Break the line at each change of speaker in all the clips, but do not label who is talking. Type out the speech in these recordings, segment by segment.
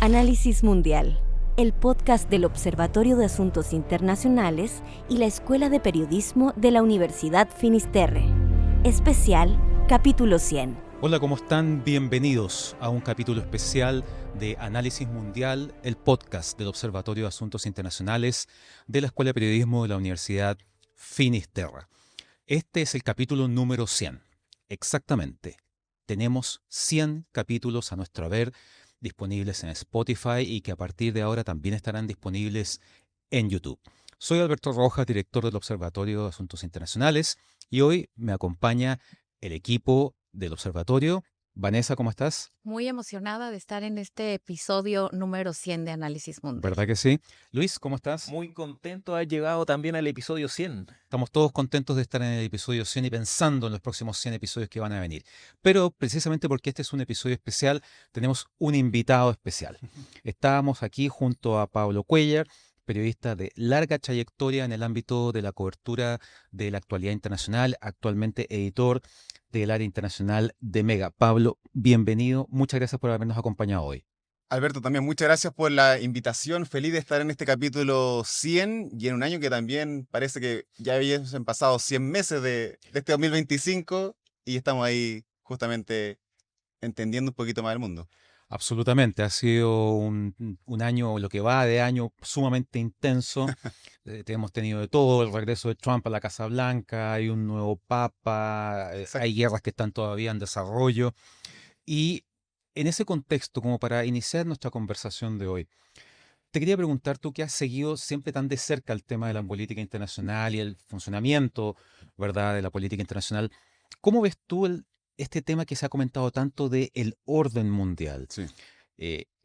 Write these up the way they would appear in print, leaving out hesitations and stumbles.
Análisis Mundial, el podcast del Observatorio de Asuntos Internacionales y la Escuela de Periodismo de la Universidad Finisterre. Especial, capítulo 100.
Hola, ¿cómo están? Bienvenidos a un capítulo especial de Análisis Mundial, el podcast del Observatorio de Asuntos Internacionales de la Escuela de Periodismo de la Universidad Finisterre. Este es el capítulo número 100. Exactamente. Tenemos 100 capítulos a nuestro haber disponibles en Spotify y que a partir de ahora también estarán disponibles en YouTube. Soy Alberto Rojas, director del Observatorio de Asuntos Internacionales, y hoy me acompaña el equipo del observatorio. Vanessa, ¿cómo estás?
Muy emocionada de estar en este episodio número 100 de Análisis Mundial.
¿Verdad que sí? Luis, ¿cómo estás?
Muy contento de haber llegado también al episodio 100.
Estamos todos contentos de estar en el episodio 100 y pensando en los próximos 100 episodios que van a venir. Pero precisamente porque este es un episodio especial, tenemos un invitado especial. Estábamos aquí junto a Pablo Cuellar, periodista de larga trayectoria en el ámbito de la cobertura de la actualidad internacional, actualmente editor del área internacional de Mega. Pablo, bienvenido. Muchas gracias por habernos acompañado hoy.
Alberto, también muchas gracias por la invitación. Feliz de estar en este capítulo 100 y en un año que también parece que ya habían pasado 100 meses de este 2025 y estamos ahí justamente entendiendo un poquito más el mundo.
Absolutamente, ha sido un año, lo que va de año, sumamente intenso. Hemos tenido de todo, el regreso de Trump a la Casa Blanca, hay un nuevo papa, hay guerras que están todavía en desarrollo. Y en ese contexto, como para iniciar nuestra conversación de hoy, te quería preguntar, tú que has seguido siempre tan de cerca el tema de la política internacional y el funcionamiento, ¿verdad?, de la política internacional, ¿cómo ves tú este tema que se ha comentado tanto de el orden mundial?
Sí.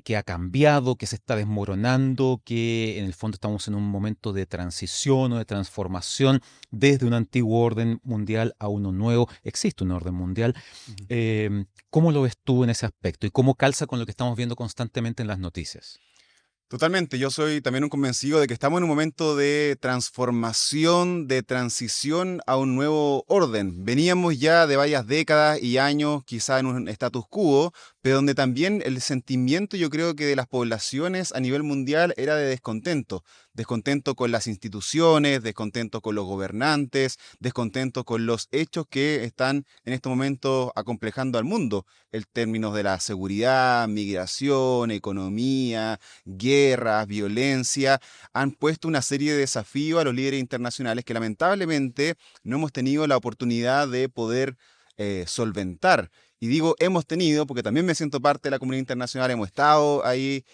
Que ha cambiado, que se está desmoronando, que en el fondo estamos en un momento de transición o de transformación desde un antiguo orden mundial a uno nuevo. Existe un orden mundial. ¿Cómo lo ves tú en ese aspecto y cómo calza con lo que estamos viendo constantemente en las noticias?
Totalmente, yo soy también un convencido de que estamos en un momento de transformación, de transición a un nuevo orden. Veníamos ya de varias décadas y años quizá en un status quo, pero donde también el sentimiento yo creo que de las poblaciones a nivel mundial era de descontento. Descontento con las instituciones, descontento con los gobernantes, descontento con los hechos que están en este momento acomplejando al mundo. En términos de la seguridad, migración, economía, guerras, violencia, han puesto una serie de desafíos a los líderes internacionales que lamentablemente no hemos tenido la oportunidad de poder solventar. Y digo hemos tenido porque también me siento parte de la comunidad internacional, hemos estado ahí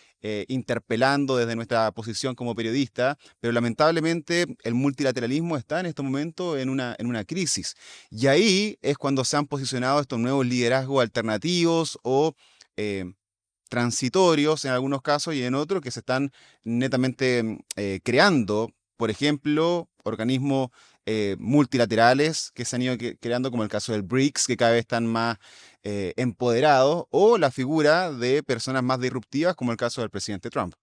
interpelando desde nuestra posición como periodista, pero lamentablemente el multilateralismo está en este momento en una crisis. Y ahí es cuando se han posicionado estos nuevos liderazgos alternativos o transitorios en algunos casos y en otros que se están netamente creando, por ejemplo, organismos multilaterales que se han ido creando, como el caso del BRICS, que cada vez están más empoderados, o la figura de personas más disruptivas, como el caso del presidente Trump.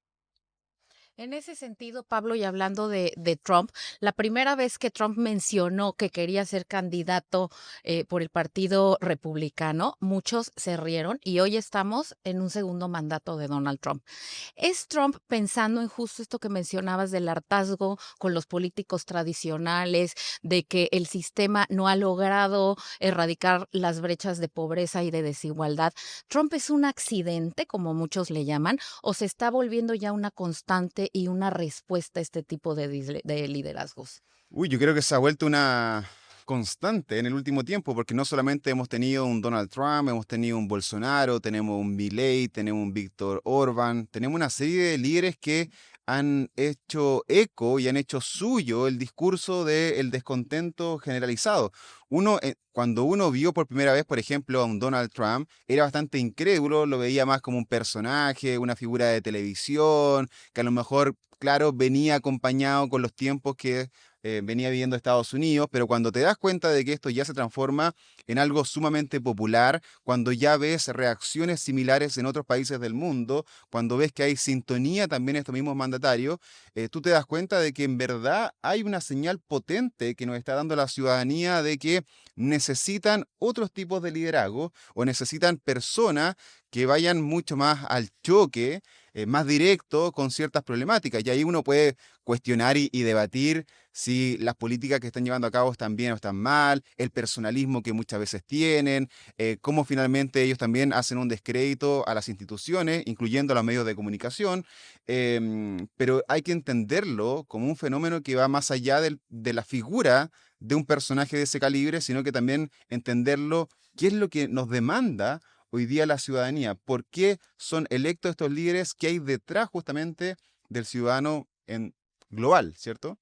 En ese sentido, Pablo, y hablando de Trump, la primera vez que Trump mencionó que quería ser candidato por el Partido Republicano, muchos se rieron y hoy estamos en un segundo mandato de Donald Trump. ¿Es Trump pensando en justo esto que mencionabas del hartazgo con los políticos tradicionales, de que el sistema no ha logrado erradicar las brechas de pobreza y de desigualdad? ¿Trump es un accidente, como muchos le llaman, o se está volviendo ya una constante y una respuesta a este tipo de liderazgos?
Uy, yo creo que se ha vuelto una constante en el último tiempo, porque no solamente hemos tenido un Donald Trump, hemos tenido un Bolsonaro, tenemos un Milei, tenemos un Víctor Orbán, tenemos una serie de líderes que han hecho eco y han hecho suyo el discurso del descontento generalizado. Cuando uno vio por primera vez, por ejemplo, a un Donald Trump, era bastante incrédulo, lo veía más como un personaje, una figura de televisión, que a lo mejor, claro, venía acompañado con los tiempos que venía viviendo en Estados Unidos, pero cuando te das cuenta de que esto ya se transforma en algo sumamente popular, cuando ya ves reacciones similares en otros países del mundo, cuando ves que hay sintonía también en estos mismos mandatarios, tú te das cuenta de que en verdad hay una señal potente que nos está dando la ciudadanía de que necesitan otros tipos de liderazgo o necesitan personas que vayan mucho más al choque, más directo con ciertas problemáticas. Y ahí uno puede cuestionar y debatir si las políticas que están llevando a cabo están bien o están mal, el personalismo que muchas veces tienen, cómo finalmente ellos también hacen un descrédito a las instituciones, incluyendo a los medios de comunicación, pero hay que entenderlo como un fenómeno que va más allá de la figura de un personaje de ese calibre, sino que también entenderlo, qué es lo que nos demanda hoy día la ciudadanía, por qué son electos estos líderes, qué hay detrás justamente del ciudadano en global, ¿cierto?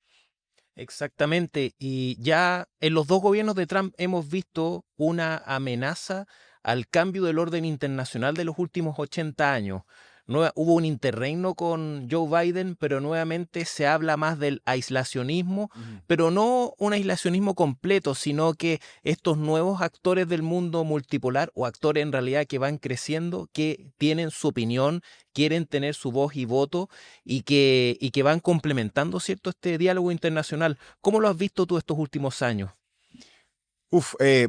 Exactamente, y ya en los dos gobiernos de Trump hemos visto una amenaza al cambio del orden internacional de los últimos 80 años. Hubo un interregno con Joe Biden, pero nuevamente se habla más del aislacionismo,
Ujú.
pero no un aislacionismo completo, sino que estos nuevos actores del mundo multipolar, o actores en realidad que van creciendo, que tienen su opinión, quieren tener su voz y voto, y que van complementando, ¿cierto?, este diálogo internacional. ¿Cómo lo has visto tú estos últimos años?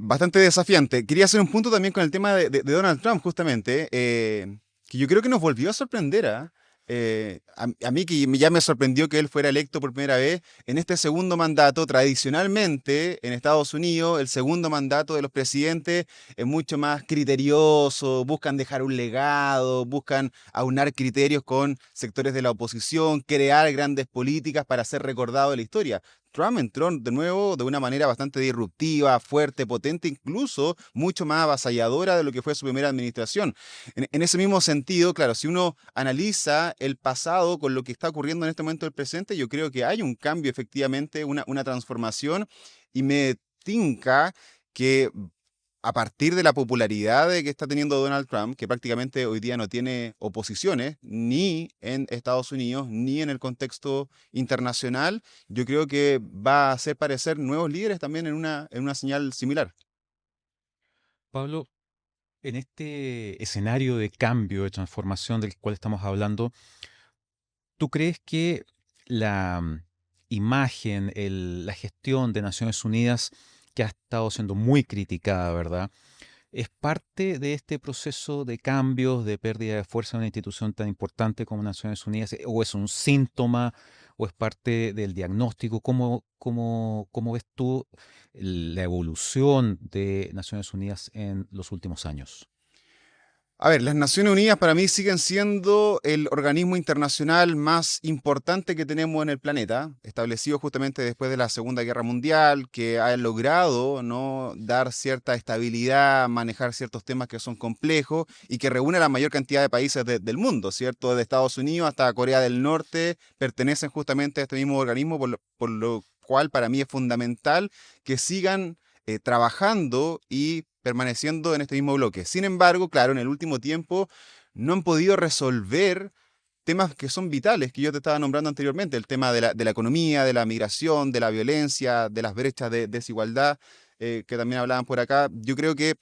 Bastante desafiante. Quería hacer un punto también con el tema de Donald Trump, justamente, que yo creo que nos volvió a sorprender. A mí que ya me sorprendió que él fuera electo por primera vez en este segundo mandato. Tradicionalmente, en Estados Unidos, el segundo mandato de los presidentes es mucho más criterioso, buscan dejar un legado, buscan aunar criterios con sectores de la oposición, crear grandes políticas para ser recordado de la historia. Trump entró de nuevo de una manera bastante disruptiva, fuerte, potente, incluso mucho más avasalladora de lo que fue su primera administración. En ese mismo sentido, claro, si uno analiza el pasado con lo que está ocurriendo en este momento del presente, yo creo que hay un cambio, efectivamente, una transformación, y me tinca que a partir de la popularidad que está teniendo Donald Trump, que prácticamente hoy día no tiene oposiciones, ni en Estados Unidos, ni en el contexto internacional, yo creo que va a hacer parecer nuevos líderes también en una señal similar.
Pablo, en este escenario de cambio, de transformación del cual estamos hablando, ¿tú crees que la imagen, la gestión de Naciones Unidas, que ha estado siendo muy criticada, ¿verdad? ¿Es parte de este proceso de cambios, de pérdida de fuerza de una institución tan importante como Naciones Unidas? ¿O es un síntoma? ¿O es parte del diagnóstico? ¿Cómo ves tú la evolución de Naciones Unidas en los últimos años?
A ver, las Naciones Unidas para mí siguen siendo el organismo internacional más importante que tenemos en el planeta, establecido justamente después de la Segunda Guerra Mundial, que ha logrado, ¿no?, dar cierta estabilidad, manejar ciertos temas que son complejos y que reúne a la mayor cantidad de países del mundo, ¿cierto? Desde Estados Unidos hasta Corea del Norte pertenecen justamente a este mismo organismo, por lo cual para mí es fundamental que sigan trabajando y permaneciendo en este mismo bloque. Sin embargo, claro, en el último tiempo no han podido resolver temas que son vitales, que yo te estaba nombrando anteriormente, el tema de la economía, de la migración, de la violencia, de las brechas de desigualdad, que también hablaban por acá. Yo creo que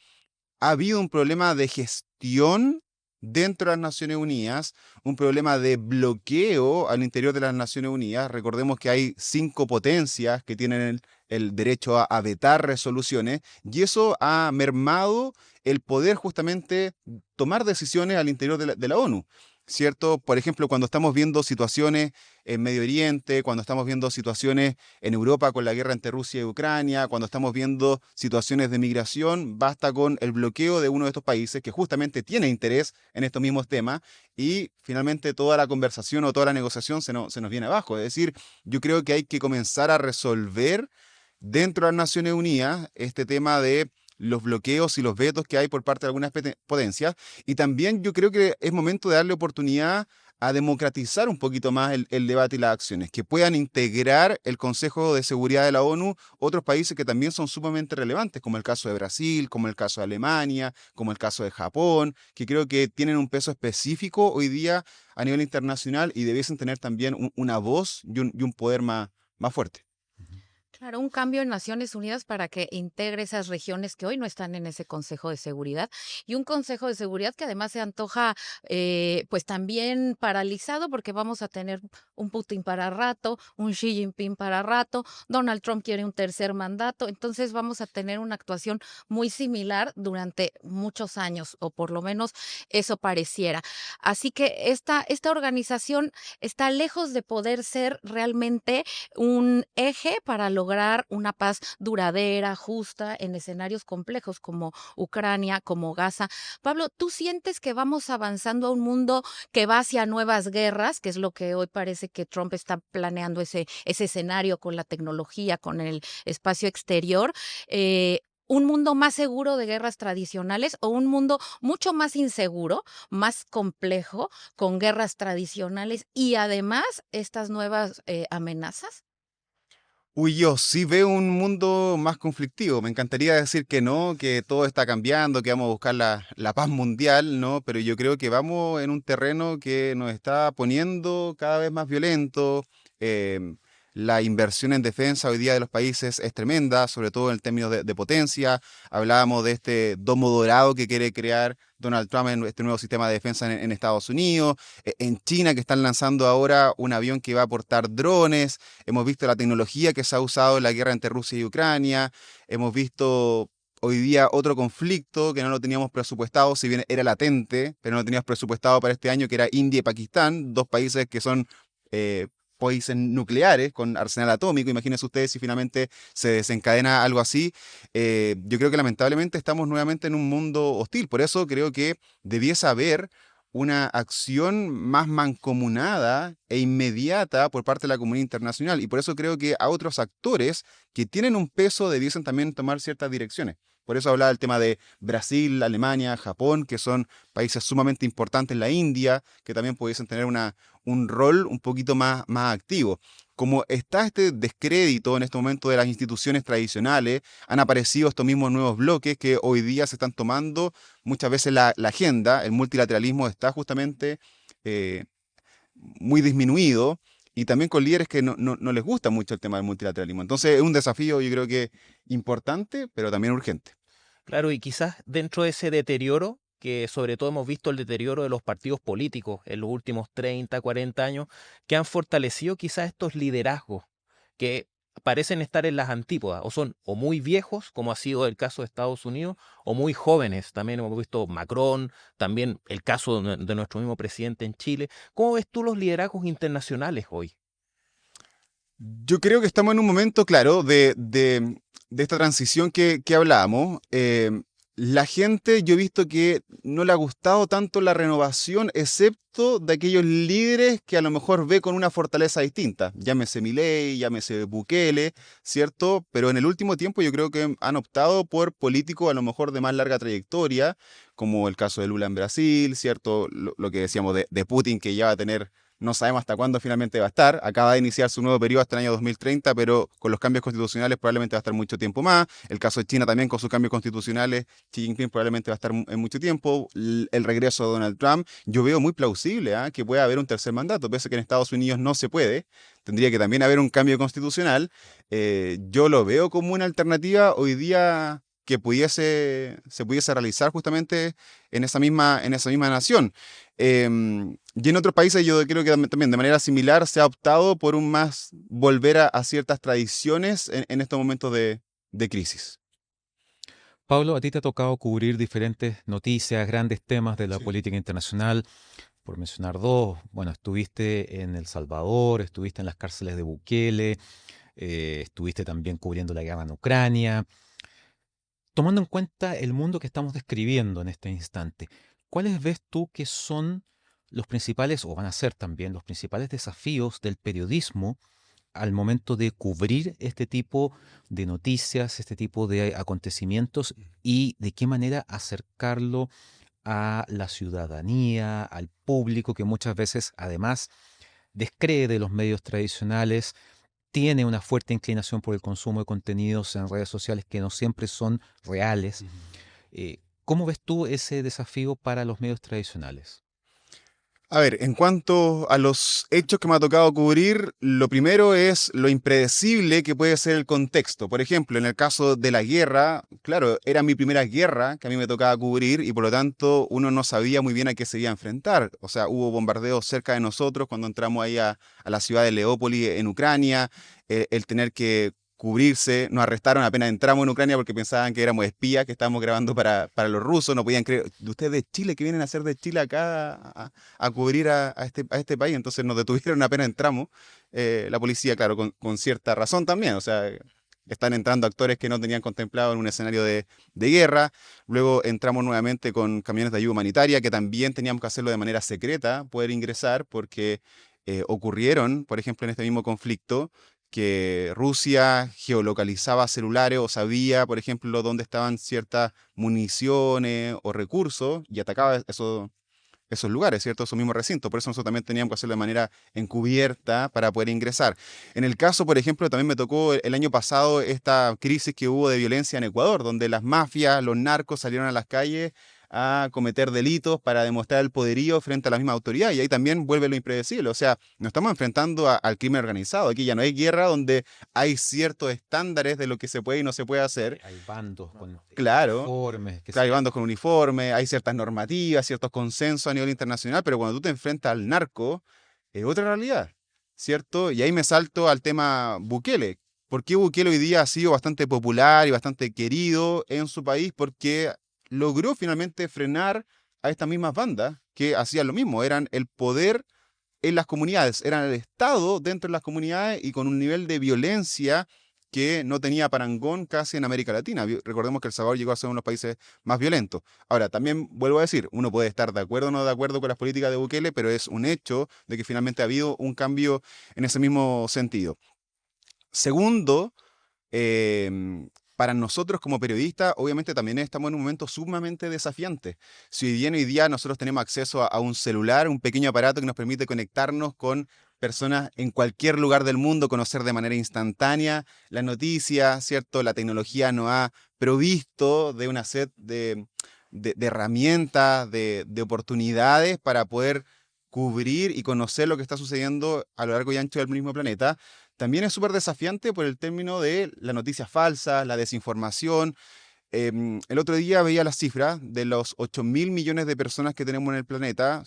ha habido un problema de gestión dentro de las Naciones Unidas, un problema de bloqueo al interior de las Naciones Unidas. Recordemos que hay 5 potencias que tienen el derecho a vetar resoluciones, y eso ha mermado el poder justamente tomar decisiones al interior de la ONU. ¿Cierto? Por ejemplo, cuando estamos viendo situaciones en Medio Oriente, cuando estamos viendo situaciones en Europa con la guerra entre Rusia y Ucrania, cuando estamos viendo situaciones de migración, basta con el bloqueo de uno de estos países que justamente tiene interés en estos mismos temas, y finalmente toda la conversación o toda la negociación se nos viene abajo. Es decir, yo creo que hay que comenzar a resolver dentro de las Naciones Unidas este tema de los bloqueos y los vetos que hay por parte de algunas potencias. Y también yo creo que es momento de darle oportunidad a democratizar un poquito más el debate y las acciones, que puedan integrar el Consejo de Seguridad de la ONU otros países que también son sumamente relevantes, como el caso de Brasil, como el caso de Alemania, como el caso de Japón, que creo que tienen un peso específico hoy día a nivel internacional y debiesen tener también una voz y un poder más fuerte.
Claro, un cambio en Naciones Unidas para que integre esas regiones que hoy no están en ese Consejo de Seguridad y un Consejo de Seguridad que además se antoja pues también paralizado porque vamos a tener un Putin para rato, un Xi Jinping para rato, Donald Trump quiere un tercer mandato, entonces vamos a tener una actuación muy similar durante muchos años o por lo menos eso pareciera. Así que esta organización está lejos de poder ser realmente un eje para lograr una paz duradera, justa, en escenarios complejos como Ucrania, como Gaza. Pablo, ¿tú sientes que vamos avanzando a un mundo que va hacia nuevas guerras, que es lo que hoy parece que Trump está planeando ese escenario con la tecnología, con el espacio exterior? ¿Un mundo más seguro de guerras tradicionales o un mundo mucho más inseguro, más complejo, con guerras tradicionales y además estas nuevas amenazas?
Uy, yo sí veo un mundo más conflictivo. Me encantaría decir que no, que todo está cambiando, que vamos a buscar la paz mundial, ¿no? Pero yo creo que vamos en un terreno que nos está poniendo cada vez más violento. Em, la inversión en defensa hoy día de los países es tremenda, sobre todo en términos de potencia. Hablábamos de este domo dorado que quiere crear Donald Trump en este nuevo sistema de defensa en Estados Unidos. En China, que están lanzando ahora un avión que va a portar drones. Hemos visto la tecnología que se ha usado en la guerra entre Rusia y Ucrania. Hemos visto hoy día otro conflicto que no lo teníamos presupuestado, si bien era latente, pero no lo teníamos presupuestado para este año, que era India y Pakistán, dos países que son eh, países nucleares con arsenal atómico. Imagínense ustedes si finalmente se desencadena algo así. Yo creo que lamentablemente estamos nuevamente en un mundo hostil. Por eso creo que debiese haber una acción más mancomunada e inmediata por parte de la comunidad internacional. Y por eso creo que a otros actores que tienen un peso debiesen también tomar ciertas direcciones. Por eso hablaba del tema de Brasil, Alemania, Japón, que son países sumamente importantes, la India, que también pudiesen tener un rol un poquito más activo. Como está este descrédito en este momento de las instituciones tradicionales, han aparecido estos mismos nuevos bloques que hoy día se están tomando muchas veces la agenda. El multilateralismo está justamente eh, muy disminuido y también con líderes que no les gusta mucho el tema del multilateralismo. Entonces es un desafío, yo creo que importante, pero también urgente.
Claro, y quizás dentro de ese deterioro, que sobre todo hemos visto el deterioro de los partidos políticos en los últimos 30, 40 años, que han fortalecido quizás estos liderazgos que parecen estar en las antípodas, o son o muy viejos, como ha sido el caso de Estados Unidos, o muy jóvenes. También hemos visto Macron, también el caso de nuestro mismo presidente en Chile. ¿Cómo ves tú los liderazgos internacionales hoy?
Yo creo que estamos en un momento, claro, de esta transición que hablábamos. La gente, yo he visto que no le ha gustado tanto la renovación, excepto de aquellos líderes que a lo mejor ve con una fortaleza distinta. Llámese Milei, llámese Bukele, ¿cierto? Pero en el último tiempo yo creo que han optado por políticos a lo mejor de más larga trayectoria, como el caso de Lula en Brasil, ¿cierto? Lo que decíamos de Putin, que ya va a tener, no sabemos hasta cuándo finalmente va a estar. Acaba de iniciar su nuevo periodo hasta el año 2030, pero con los cambios constitucionales probablemente va a estar mucho tiempo más. El caso de China también con sus cambios constitucionales, Xi Jinping probablemente va a estar en mucho tiempo. El regreso de Donald Trump, yo veo muy plausible que pueda haber un tercer mandato, pese a que en Estados Unidos no se puede. Tendría que también haber un cambio constitucional. Yo lo veo como una alternativa hoy día que se pudiese realizar justamente en esa misma nación. Y en otros países yo creo que también de manera similar se ha optado por un más volver a ciertas tradiciones en estos momentos de crisis.
Pablo, a ti te ha tocado cubrir diferentes noticias, grandes temas de la
Sí.
política internacional, por mencionar dos. Bueno, estuviste en El Salvador, estuviste en las cárceles de Bukele, estuviste también cubriendo la guerra en Ucrania. Tomando en cuenta el mundo que estamos describiendo en este instante, ¿cuáles ves tú que son los principales, o van a ser también los principales desafíos del periodismo al momento de cubrir este tipo de noticias, este tipo de acontecimientos y de qué manera acercarlo a la ciudadanía, al público que muchas veces además descree de los medios tradicionales, tiene una fuerte inclinación por el consumo de contenidos en redes sociales que no siempre son reales?
Ujú.
¿Cómo ves tú ese desafío para los medios tradicionales?
A ver, en cuanto a los hechos que me ha tocado cubrir, lo primero es lo impredecible que puede ser el contexto. Por ejemplo, en el caso de la guerra, claro, era mi primera guerra que a mí me tocaba cubrir y por lo tanto uno no sabía muy bien a qué se iba a enfrentar. O sea, hubo bombardeos cerca de nosotros cuando entramos ahí a la ciudad de Leópolis en Ucrania, el tener que cubrirse, nos arrestaron apenas entramos en Ucrania porque pensaban que éramos espías, que estábamos grabando para los rusos, no podían creer, de ustedes de Chile, que vienen a hacer de Chile acá a cubrir a este país, entonces nos detuvieron apenas entramos. La policía, claro, con cierta razón también, o sea, están entrando actores que no tenían contemplado en un escenario de guerra. Luego entramos nuevamente con camiones de ayuda humanitaria, que también teníamos que hacerlo de manera secreta, poder ingresar, porque ocurrieron, por ejemplo, en este mismo conflicto, que Rusia geolocalizaba celulares o sabía, por ejemplo, dónde estaban ciertas municiones o recursos y atacaba esos lugares, ¿cierto? Esos mismos recintos. Por eso nosotros también teníamos que hacerlo de manera encubierta para poder ingresar. En el caso, por ejemplo, también me tocó el año pasado esta crisis que hubo de violencia en Ecuador, donde las mafias, los narcos salieron a las calles a cometer delitos para demostrar el poderío frente a la misma autoridad. Y ahí también vuelve lo impredecible. O sea, nos estamos enfrentando al crimen organizado. Aquí ya no hay guerra donde hay ciertos estándares de lo que se puede y no se puede hacer.
Hay bandos con
Claro.
uniformes.
Claro, hay bandos con uniforme, hay ciertas normativas, ciertos consensos a nivel internacional, pero cuando tú te enfrentas al narco, es otra realidad, ¿cierto? Y ahí me salto al tema Bukele. ¿Por qué Bukele hoy día ha sido bastante popular y bastante querido en su país? Porque logró finalmente frenar a estas mismas bandas que hacían lo mismo, eran el poder en las comunidades, eran el Estado dentro de las comunidades y con un nivel de violencia que no tenía parangón casi en América Latina. Recordemos que El Salvador llegó a ser uno de los países más violentos. Ahora, también vuelvo a decir, uno puede estar de acuerdo o no de acuerdo con las políticas de Bukele, pero es un hecho de que finalmente ha habido un cambio en ese mismo sentido. Segundo, para nosotros como periodistas, obviamente también estamos en un momento sumamente desafiante. Si bien hoy día nosotros tenemos acceso a un celular, un pequeño aparato que nos permite conectarnos con personas en cualquier lugar del mundo, conocer de manera instantánea las noticias, ¿cierto? La tecnología nos ha provisto de una set de herramientas, de oportunidades para poder cubrir y conocer lo que está sucediendo a lo largo y ancho del mismo planeta. También es súper desafiante por el término de las noticias falsas, la desinformación. El otro día veía las cifras de los 8.000 millones de personas que tenemos en el planeta,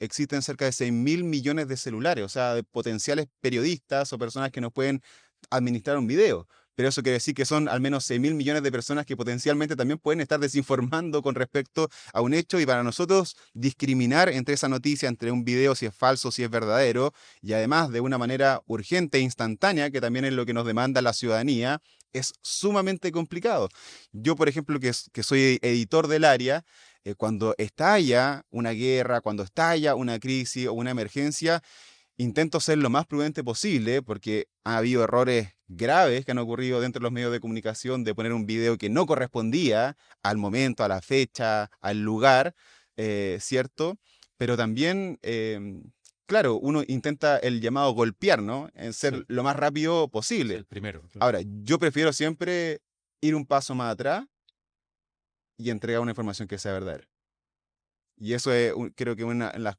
existen cerca de 6.000 millones de celulares, o sea, de potenciales periodistas o personas que nos pueden administrar un video. Pero eso quiere decir que son al menos 6.000 millones de personas que potencialmente también pueden estar desinformando con respecto a un hecho, y para nosotros discriminar entre esa noticia, entre un video, si es falso, si es verdadero, y además de una manera urgente e instantánea, que también es lo que nos demanda la ciudadanía, es sumamente complicado. Yo, por ejemplo, que soy editor del área, cuando estalla una guerra, cuando estalla una crisis o una emergencia, intento ser lo más prudente posible porque ha habido errores graves que han ocurrido dentro de los medios de comunicación de poner un video que no correspondía al momento, a la fecha, al lugar, ¿cierto? Pero también, claro, uno intenta el llamado golpear, ¿no? En ser
Sí.
lo más rápido posible.
El primero.
Ahora, yo prefiero siempre ir un paso más atrás y entregar una información que sea verdadera. Y eso es, creo que una de las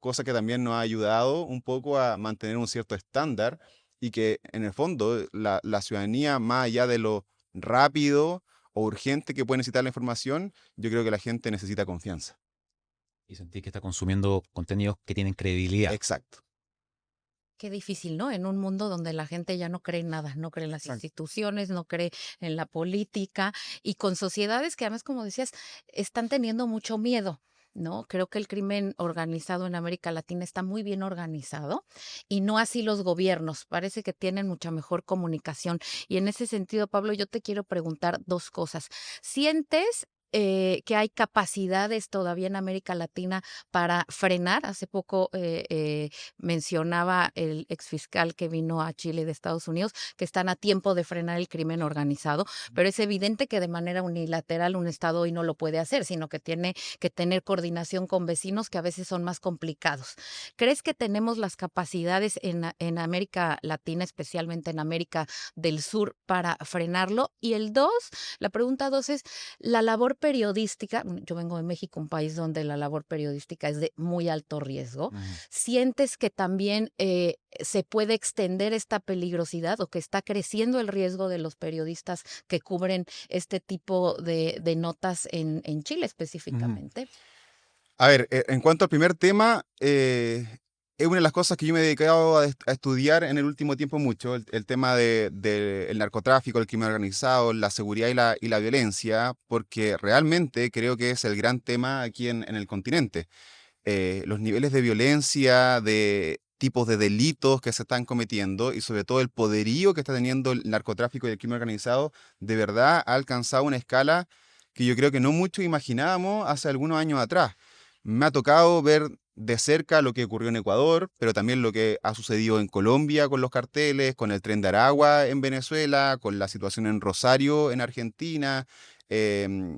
cosas que también nos ha ayudado un poco a mantener un cierto estándar y que en el fondo la ciudadanía, más allá de lo rápido o urgente que puede necesitar la información, yo creo que la gente necesita confianza.
Y sentir que está consumiendo contenidos que tienen credibilidad.
Exacto.
Qué difícil, ¿no? En un mundo donde la gente ya no cree en nada, no cree en las
Exacto.
instituciones, no cree en la política y con sociedades que además, como decías, están teniendo mucho miedo, ¿no? Creo que el crimen organizado en América Latina está muy bien organizado y no así los gobiernos. Parece que tienen mucha mejor comunicación. Y en ese sentido, Pablo, yo te quiero preguntar dos cosas. ¿Sientes que hay capacidades todavía en América Latina para frenar? Hace poco mencionaba el exfiscal que vino a Chile de Estados Unidos que están a tiempo de frenar el crimen organizado, pero es evidente que de manera unilateral un Estado hoy no lo puede hacer, sino que tiene que tener coordinación con vecinos que a veces son más complicados. ¿Crees que tenemos las capacidades en América Latina, especialmente en América del Sur, para frenarlo? Y la pregunta dos es la labor periodística, yo vengo de México, un país donde la labor periodística es de muy alto riesgo, ¿sientes que también se puede extender esta peligrosidad o que está creciendo el riesgo de los periodistas que cubren este tipo de notas en Chile
Ujú.
específicamente?
A ver, en cuanto al primer tema, es una de las cosas que yo me he dedicado a estudiar en el último tiempo mucho, el tema del narcotráfico, el crimen organizado, la seguridad y la violencia, porque realmente creo que es el gran tema aquí en el continente. Los niveles de violencia, de tipos de delitos que se están cometiendo y sobre todo el poderío que está teniendo el narcotráfico y el crimen organizado, de verdad ha alcanzado una escala que yo creo que no mucho imaginábamos hace algunos años atrás. Me ha tocado ver de cerca lo que ocurrió en Ecuador, pero también lo que ha sucedido en Colombia con los carteles, con el Tren de Aragua en Venezuela, con la situación en Rosario en Argentina,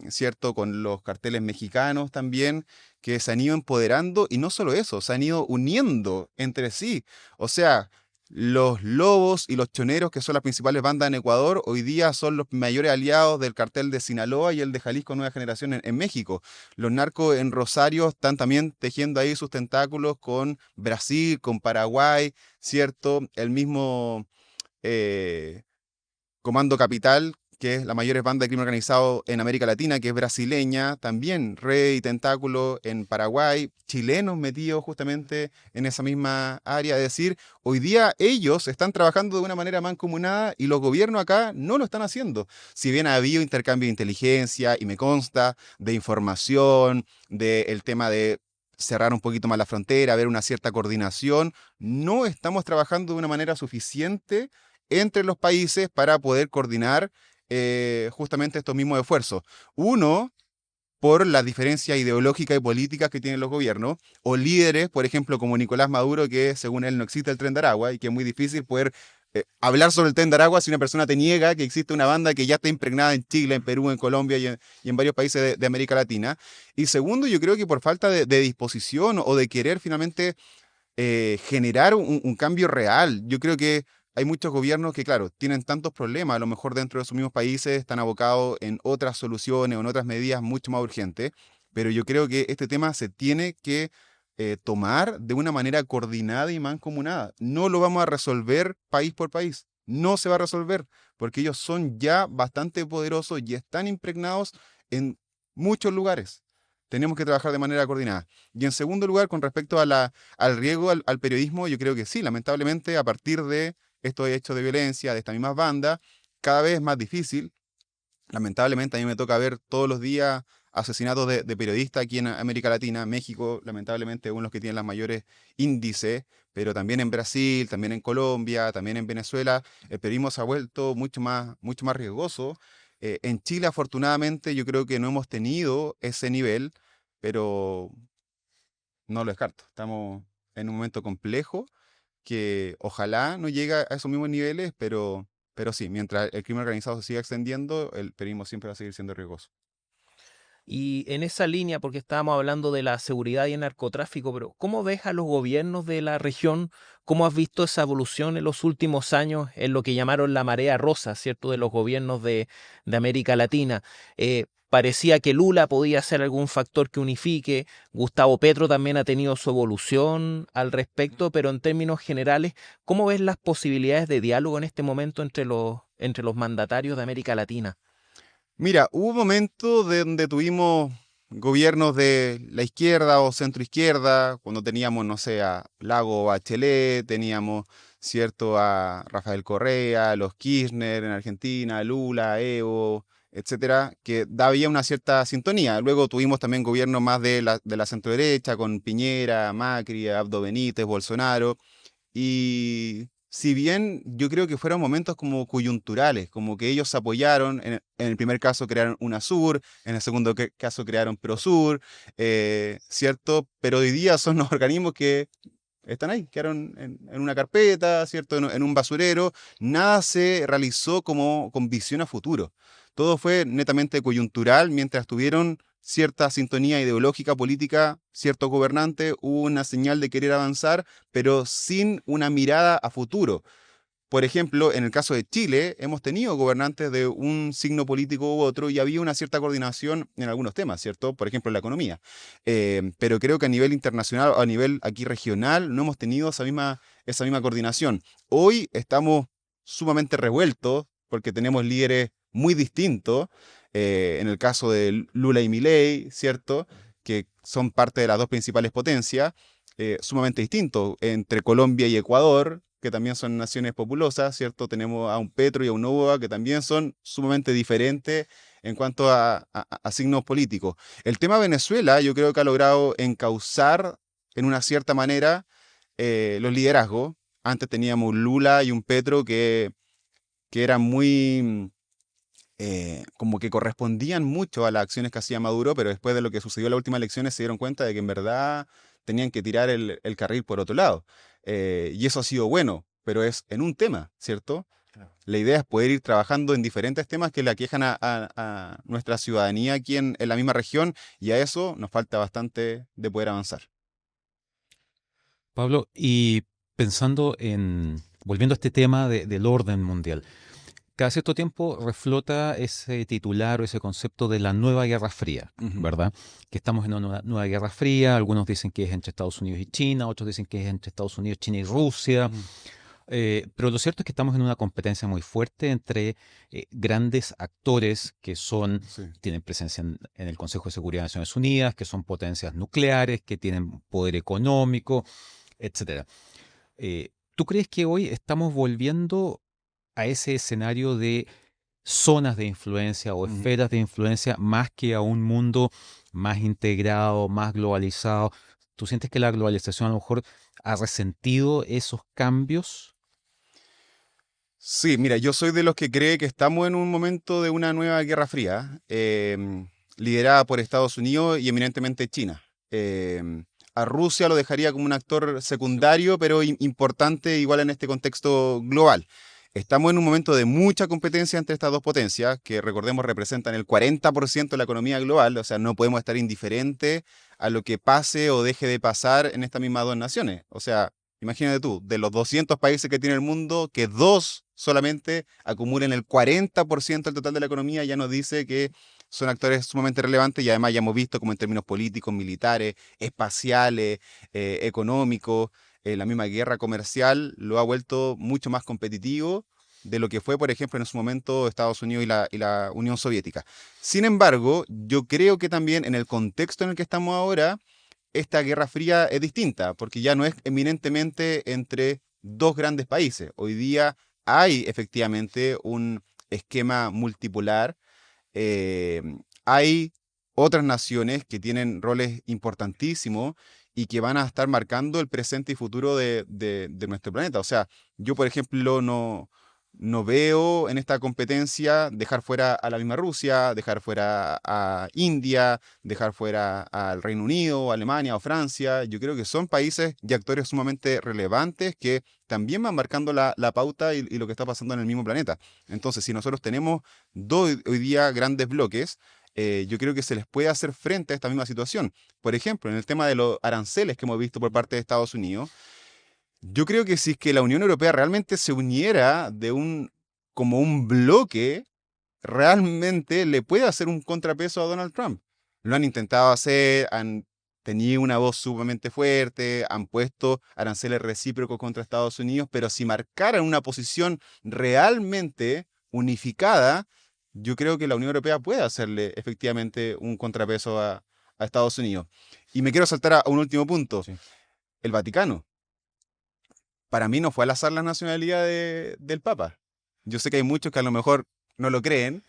¿cierto? Con los carteles mexicanos también, que se han ido empoderando y no solo eso, se han ido uniendo entre sí. O sea, los lobos y los choneros, que son las principales bandas en Ecuador, hoy día son los mayores aliados del cartel de Sinaloa y el de Jalisco Nueva Generación en México. Los narcos en Rosario están también tejiendo ahí sus tentáculos con Brasil, con Paraguay, ¿cierto? El mismo eh, Comando Capital, que es la mayor banda de crimen organizado en América Latina, que es brasileña, también red y tentáculo en Paraguay, chilenos metidos justamente en esa misma área. Es decir, hoy día ellos están trabajando de una manera mancomunada y los gobiernos acá no lo están haciendo. Si bien ha habido intercambio de inteligencia, y me consta, de información, del tema de cerrar un poquito más la frontera, ver una cierta coordinación, no estamos trabajando de una manera suficiente entre los países para poder coordinar justamente estos mismos esfuerzos. Uno, por la diferencia ideológica y política que tienen los gobiernos, o líderes, por ejemplo, como Nicolás Maduro, que según él no existe el Tren de Aragua y que es muy difícil poder hablar sobre el Tren de Aragua si una persona te niega que existe una banda que ya está impregnada en Chile, en Perú, en Colombia y en varios países de América Latina. Y segundo, yo creo que por falta de disposición o de querer finalmente generar un cambio real. Yo creo que hay muchos gobiernos que, claro, tienen tantos problemas, a lo mejor dentro de sus mismos países están abocados en otras soluciones o en otras medidas mucho más urgentes, pero yo creo que este tema se tiene que tomar de una manera coordinada y mancomunada. No lo vamos a resolver país por país, no se va a resolver, porque ellos son ya bastante poderosos y están impregnados en muchos lugares. Tenemos que trabajar de manera coordinada. Y en segundo lugar, con respecto al riesgo al periodismo, yo creo que sí, lamentablemente, a partir de estos hechos de violencia, de estas mismas bandas, cada vez es más difícil. Lamentablemente, a mí me toca ver todos los días asesinatos de periodistas aquí en América Latina. México, lamentablemente, es uno de los que tiene los mayores índices, pero también en Brasil, también en Colombia, también en Venezuela, el periodismo se ha vuelto mucho más riesgoso. En Chile, afortunadamente, yo creo que no hemos tenido ese nivel, pero no lo descarto. Estamos en un momento complejo que ojalá no llegue a esos mismos niveles, pero sí, mientras el crimen organizado se siga extendiendo, el periodismo siempre va a seguir siendo riesgoso.
Y en esa línea, porque estábamos hablando de la seguridad y el narcotráfico, pero ¿cómo ves a los gobiernos de la región? ¿Cómo has visto esa evolución en los últimos años en lo que llamaron la marea rosa, ¿cierto? De los gobiernos de América Latina. Parecía que Lula podía ser algún factor que unifique. Gustavo Petro también ha tenido su evolución al respecto, pero en términos generales, ¿cómo ves las posibilidades de diálogo en este momento entre los mandatarios de América Latina?
Mira, hubo un momento donde tuvimos gobiernos de la izquierda o centro izquierda, cuando teníamos, no sé, a Lago Bachelet, teníamos, cierto, a Rafael Correa, a los Kirchner en Argentina, Lula, Evo, etcétera, que había una cierta sintonía. Luego tuvimos también gobiernos más de la centro-derecha, con Piñera, Macri, Abdo Benítez, Bolsonaro. Y si bien yo creo que fueron momentos como coyunturales, como que ellos se apoyaron, en el primer caso crearon UNASUR, en el segundo caso crearon PROSUR, ¿cierto? Pero hoy día son los organismos que están ahí, quedaron en una carpeta, ¿cierto? En un basurero. Nada se realizó como con visión a futuro. Todo fue netamente coyuntural mientras tuvieron cierta sintonía ideológica, política, cierto gobernante, hubo una señal de querer avanzar, pero sin una mirada a futuro. Por ejemplo, en el caso de Chile, hemos tenido gobernantes de un signo político u otro y había una cierta coordinación en algunos temas, ¿cierto? Por ejemplo, en la economía. Pero creo que a nivel internacional o a nivel aquí regional no hemos tenido esa misma coordinación. Hoy estamos sumamente revueltos porque tenemos líderes muy distintos. En el caso de Lula y Milei, ¿cierto? Que son parte de las dos principales potencias, sumamente distintos. Entre Colombia y Ecuador, que también son naciones populosas, ¿cierto? Tenemos a un Petro y a un Noboa, que también son sumamente diferentes en cuanto a signos políticos. El tema Venezuela, yo creo que ha logrado encauzar en una cierta manera los liderazgos. Antes teníamos un Lula y un Petro que eran muy como que correspondían mucho a las acciones que hacía Maduro, pero después de lo que sucedió en las últimas elecciones se dieron cuenta de que en verdad tenían que tirar el carril por otro lado. Y eso ha sido bueno, pero es en un tema, ¿cierto?
Claro.
La idea es poder ir trabajando en diferentes temas que le aquejan a nuestra ciudadanía aquí en la misma región, y a eso nos falta bastante de poder avanzar.
Pablo, y volviendo a este tema del orden mundial, cada cierto tiempo reflota ese titular o ese concepto de la nueva Guerra Fría,
Ujú.
¿verdad? Que estamos en una nueva Guerra Fría, algunos dicen que es entre Estados Unidos y China, otros dicen que es entre Estados Unidos, China y Rusia.
Ujú.
Pero lo cierto es que estamos en una competencia muy fuerte entre grandes actores que
Sí.
tienen presencia en el Consejo de Seguridad de Naciones Unidas, que son potencias nucleares, que tienen poder económico, etcétera. ¿Tú crees que hoy estamos volviendo a ese escenario de zonas de influencia o
Ujú.
esferas de influencia más que a un mundo más integrado, más globalizado? ¿Tú sientes que la globalización a lo mejor ha resentido esos cambios?
Sí, mira, yo soy de los que cree que estamos en un momento de una nueva Guerra Fría, liderada por Estados Unidos y eminentemente China. A Rusia lo dejaría como un actor secundario, pero importante igual en este contexto global. Estamos en un momento de mucha competencia entre estas dos potencias, que recordemos representan el 40% de la economía global, o sea, no podemos estar indiferentes a lo que pase o deje de pasar en estas mismas dos naciones. O sea, imagínate tú, de los 200 países que tiene el mundo, que dos solamente acumulen el 40% del total de la economía, ya nos dice que son actores sumamente relevantes, y además ya hemos visto como en términos políticos, militares, espaciales, económicos, la misma guerra comercial lo ha vuelto mucho más competitivo de lo que fue, por ejemplo, en su momento Estados Unidos y la Unión Soviética. Sin embargo, yo creo que también en el contexto en el que estamos ahora, esta Guerra Fría es distinta, porque ya no es eminentemente entre dos grandes países. Hoy día hay efectivamente un esquema multipolar, eh, hay otras naciones que tienen roles importantísimos y que van a estar marcando el presente y futuro de nuestro planeta. O sea, yo, por ejemplo, no veo en esta competencia dejar fuera a la misma Rusia, dejar fuera a India, dejar fuera al Reino Unido, Alemania o Francia. Yo creo que son países y actores sumamente relevantes que también van marcando la pauta y lo que está pasando en el mismo planeta. Entonces, si nosotros tenemos dos hoy día grandes bloques, yo creo que se les puede hacer frente a esta misma situación. Por ejemplo, en el tema de los aranceles que hemos visto por parte de Estados Unidos, yo creo que si es que la Unión Europea realmente se uniera como un bloque, realmente le puede hacer un contrapeso a Donald Trump. Lo han intentado hacer, han tenido una voz sumamente fuerte, han puesto aranceles recíprocos contra Estados Unidos, pero si marcaran una posición realmente unificada, yo creo que la Unión Europea puede hacerle efectivamente un contrapeso a Estados Unidos. Y me quiero saltar a un último punto.
Sí.
El Vaticano. Para mí no fue al azar la nacionalidad del Papa. Yo sé que hay muchos que a lo mejor no lo creen,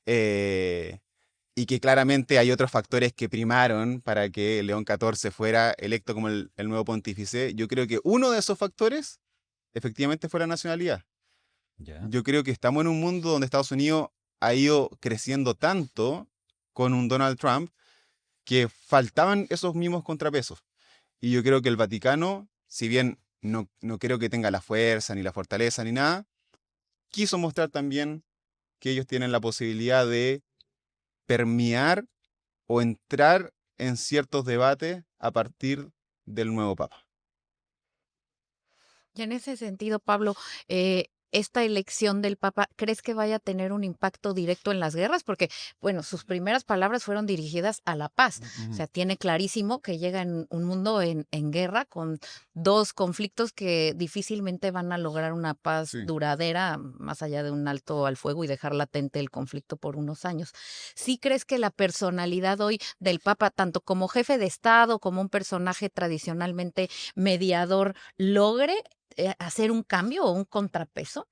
eh, y que claramente hay otros factores que primaron para que León XIV fuera electo como el nuevo pontífice. Yo creo que uno de esos factores efectivamente fue la nacionalidad.
Ya.
Yo creo que estamos en un mundo donde Estados Unidos ha ido creciendo tanto con un Donald Trump que faltaban esos mismos contrapesos. Y yo creo que el Vaticano, si bien no creo que tenga la fuerza, ni la fortaleza, ni nada, quiso mostrar también que ellos tienen la posibilidad de permear o entrar en ciertos debates a partir del nuevo Papa.
Y en ese sentido, Pablo, esta elección del Papa, ¿crees que vaya a tener un impacto directo en las guerras? Porque, bueno, sus primeras palabras fueron dirigidas a la paz. O sea, tiene clarísimo que llega en un mundo en guerra con dos conflictos que difícilmente van a lograr una paz
Sí.
duradera, más allá de un alto al fuego y dejar latente el conflicto por unos años. ¿Sí crees que la personalidad hoy del Papa, tanto como jefe de Estado, como un personaje tradicionalmente mediador, logre hacer un cambio o un contrapeso?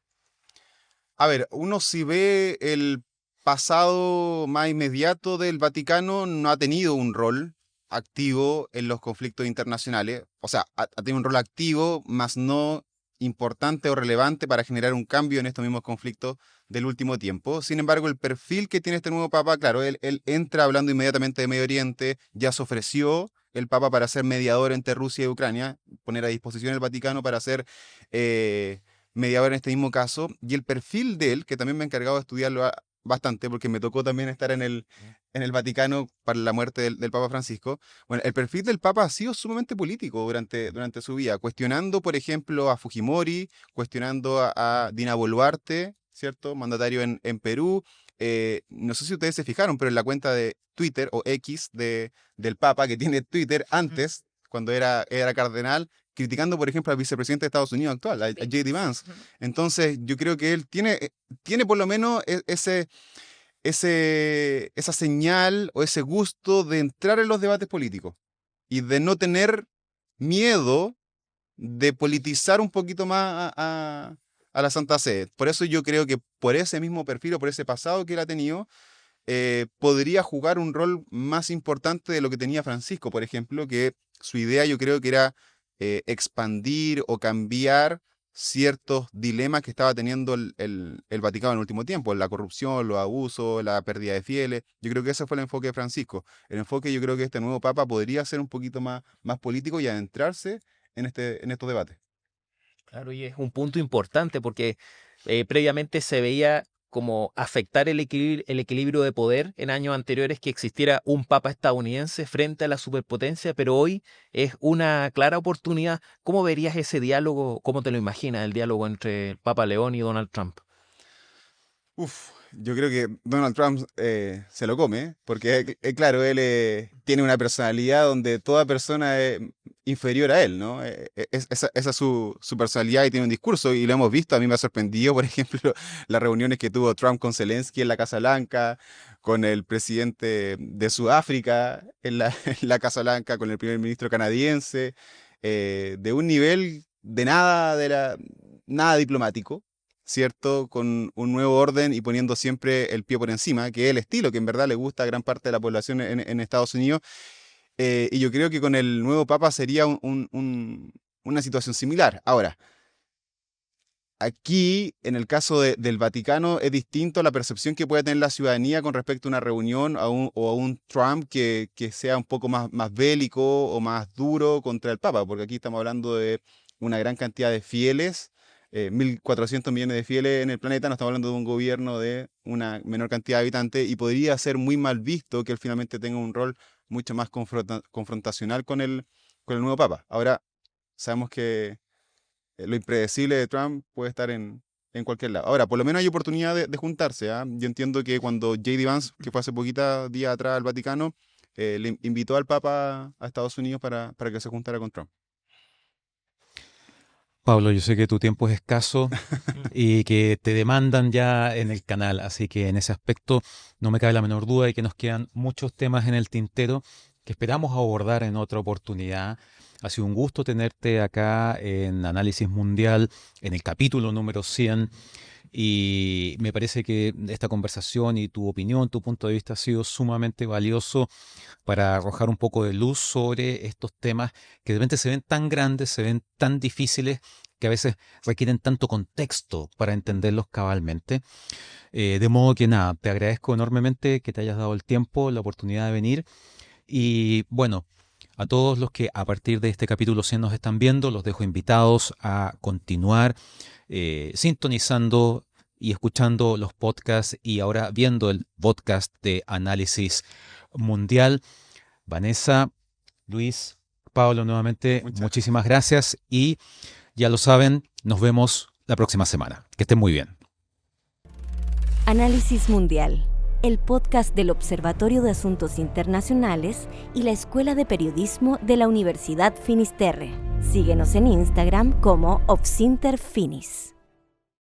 A ver, uno si ve el pasado más inmediato del Vaticano, no ha tenido un rol activo en los conflictos internacionales. O sea, ha tenido un rol activo, más no importante o relevante para generar un cambio en estos mismos conflictos del último tiempo. Sin embargo, el perfil que tiene este nuevo Papa, claro, él entra hablando inmediatamente de Medio Oriente, ya se ofreció el Papa para ser mediador entre Rusia y Ucrania, poner a disposición el Vaticano para ser mediador en este mismo caso, y el perfil de él, que también me he encargado de estudiarlo bastante, porque me tocó también estar en el Vaticano para la muerte del Papa Francisco. Bueno, el perfil del Papa ha sido sumamente político durante su vida, cuestionando, por ejemplo, a Fujimori, cuestionando a Dina Boluarte, ¿cierto? Mandatario en Perú. No sé si ustedes se fijaron, pero en la cuenta de Twitter o X del Papa, que tiene Twitter antes, cuando era cardenal, criticando, por ejemplo, al vicepresidente de Estados Unidos actual, a J.D. Vance. Entonces, yo creo que él tiene por lo menos esa señal o ese gusto de entrar en los debates políticos y de no tener miedo de politizar un poquito más a la Santa Sede. Por eso yo creo que por ese mismo perfil o por ese pasado que él ha tenido, podría jugar un rol más importante de lo que tenía Francisco, por ejemplo, que su idea yo creo que era expandir o cambiar ciertos dilemas que estaba teniendo el Vaticano en el último tiempo, la corrupción, los abusos, la pérdida de fieles. Yo creo que ese fue el enfoque de Francisco. El enfoque, yo creo que este nuevo Papa podría ser un poquito más político y adentrarse en estos debates.
Claro, y es un punto importante porque previamente se veía como afectar el equilibrio de poder en años anteriores que existiera un papa estadounidense frente a la superpotencia, pero hoy es una clara oportunidad. ¿Cómo verías ese diálogo? ¿Cómo te lo imaginas, el diálogo entre el Papa León y Donald Trump?
Yo creo que Donald Trump se lo come, porque claro, él tiene una personalidad donde toda persona es inferior a él, ¿no? Esa es su personalidad y tiene un discurso, y lo hemos visto. A mí me ha sorprendido, por ejemplo, las reuniones que tuvo Trump con Zelensky en la Casa Blanca, con el presidente de Sudáfrica en la Casa Blanca, con el primer ministro canadiense, de un nivel de nada diplomático, ¿cierto? Con un nuevo orden y poniendo siempre el pie por encima, que es el estilo que en verdad le gusta a gran parte de la población en Estados Unidos. Y yo creo que con el nuevo Papa sería una situación similar. Ahora, aquí, en el caso del Vaticano, es distinto a la percepción que puede tener la ciudadanía con respecto a una reunión o a un Trump que sea un poco más bélico o más duro contra el Papa, porque aquí estamos hablando de una gran cantidad de fieles, 1.400 millones de fieles en el planeta. No estamos hablando de un gobierno de una menor cantidad de habitantes, y podría ser muy mal visto que él finalmente tenga un rol mucho más confrontacional con el nuevo Papa. Ahora, sabemos que lo impredecible de Trump puede estar en cualquier lado. Ahora, por lo menos hay oportunidad de juntarse, ¿ah? Yo entiendo que cuando J.D. Vance, que fue hace poquita días atrás al Vaticano, le invitó al Papa a Estados Unidos para que se juntara con Trump.
Pablo, yo sé que tu tiempo es escaso y que te demandan ya en el canal, así que en ese aspecto no me cabe la menor duda de que nos quedan muchos temas en el tintero que esperamos abordar en otra oportunidad. Ha sido un gusto tenerte acá en Análisis Mundial, en el capítulo número 100, y me parece que esta conversación y tu opinión, tu punto de vista ha sido sumamente valioso para arrojar un poco de luz sobre estos temas que de repente se ven tan grandes, se ven tan difíciles, que a veces requieren tanto contexto para entenderlos cabalmente. De modo que nada, te agradezco enormemente que te hayas dado el tiempo, la oportunidad de venir. Y bueno, a todos los que a partir de este capítulo 100 nos están viendo, los dejo invitados a continuar sintonizando y escuchando los podcasts, y ahora viendo el podcast de Análisis Mundial. Vanessa, Luis, Pablo, nuevamente, muchísimas gracias, y ya lo saben, nos vemos la próxima semana. Que estén muy bien.
Análisis Mundial, el podcast del Observatorio de Asuntos Internacionales y la Escuela de Periodismo de la Universidad Finisterre. Síguenos en Instagram como obsinterfinis.